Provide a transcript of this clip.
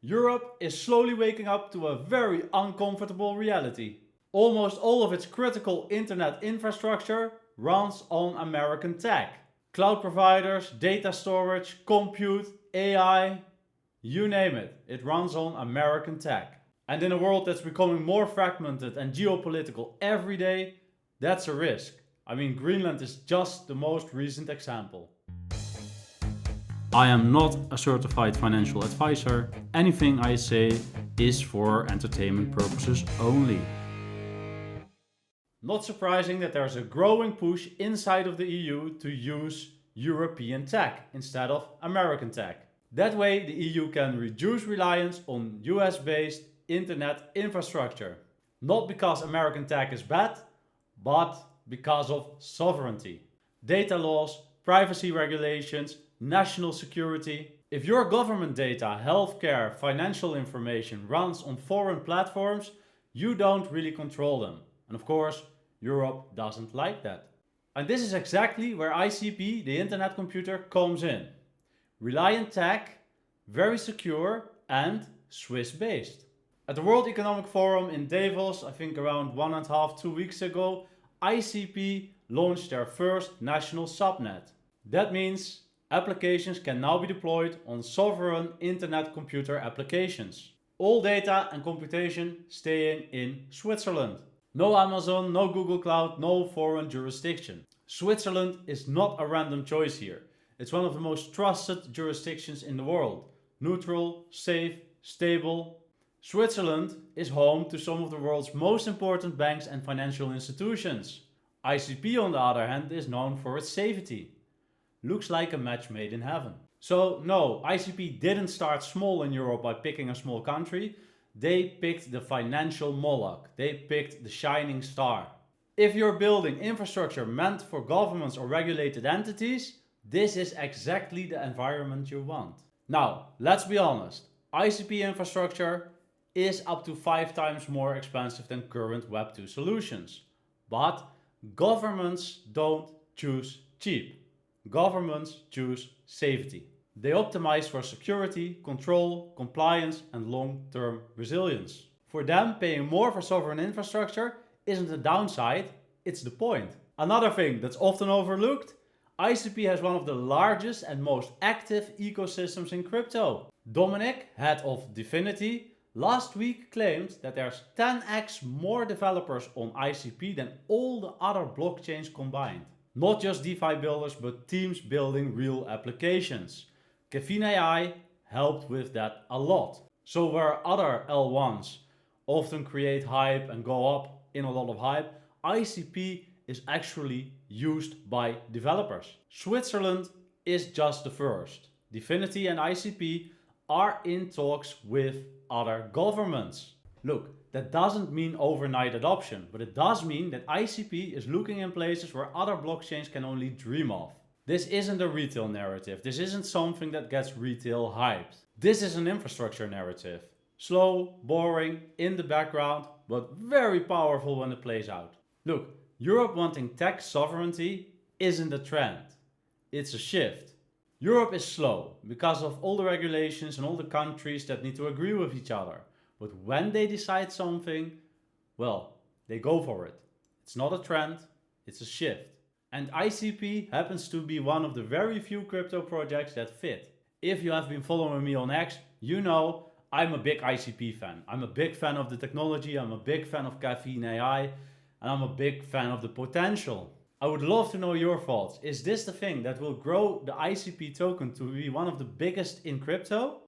Europe is slowly waking up to a very uncomfortable reality. Almost all of its critical internet infrastructure runs on American tech. Cloud providers, data storage, compute, AI, you name it, it runs on American tech. And in a world that's becoming more fragmented and geopolitical every day, that's a risk. I mean, Greenland is just the most recent example. I am not a certified financial advisor. Anything I say is for entertainment purposes only. Not surprising that there's a growing push inside of the EU to use European tech instead of American tech. That way the EU can reduce reliance on US-based internet infrastructure. Not because American tech is bad, but because of sovereignty. Data laws, privacy regulations, national security. If your government data, healthcare, financial information runs on foreign platforms, you don't really control them. And of course, Europe doesn't like that. And this is exactly where ICP, the internet computer, comes in. Reliant tech, very secure and Swiss-based. At the World Economic Forum in Davos, I think around 1.5–2 weeks ago, ICP launched their first national subnet. That means applications can now be deployed on sovereign internet computer applications. All data and computation staying in Switzerland. No Amazon, no Google Cloud, no foreign jurisdiction. Switzerland is not a random choice here. It's one of the most trusted jurisdictions in the world. Neutral, safe, stable. Switzerland is home to some of the world's most important banks and financial institutions. ICP, on the other hand, is known for its safety. Looks like a match made in heaven. So no, ICP didn't start small in Europe by picking a small country. They picked the financial Moloch. They picked the shining star. If you're building infrastructure meant for governments or regulated entities, this is exactly the environment you want. Now, let's be honest. ICP infrastructure is up to 5 times more expensive than current Web 2 solutions. But governments don't choose cheap. Governments choose safety. They optimize for security, control, compliance, and long-term resilience. For them, paying more for sovereign infrastructure isn't a downside, it's the point. Another thing that's often overlooked, ICP has one of the largest and most active ecosystems in crypto. Dominic, head of Divinity, last week claimed that there's 10x more developers on ICP than all the other blockchains combined. Not just DeFi builders, but teams building real applications. Kevin AI helped with that a lot. So where other L1s often create hype and go up in a lot of hype, ICP is actually used by developers. Switzerland is just the first. Divinity and ICP are in talks with other governments. Look, that doesn't mean overnight adoption, but it does mean that ICP is looking in places where other blockchains can only dream of. This isn't a retail narrative. This isn't something that gets retail hyped. This is an infrastructure narrative. Slow, boring, in the background, but very powerful when it plays out. Look, Europe wanting tech sovereignty isn't a trend. It's a shift. Europe is slow because of all the regulations and all the countries that need to agree with each other. But when they decide something, well, they go for it. It's not a trend, it's a shift. And ICP happens to be one of the very few crypto projects that fit. If you have been following me on X, you know I'm a big ICP fan. I'm a big fan of the technology, I'm a big fan of Kevin AI, and I'm a big fan of the potential. I would love to know your thoughts. Is this the thing that will grow the ICP token to be one of the biggest in crypto?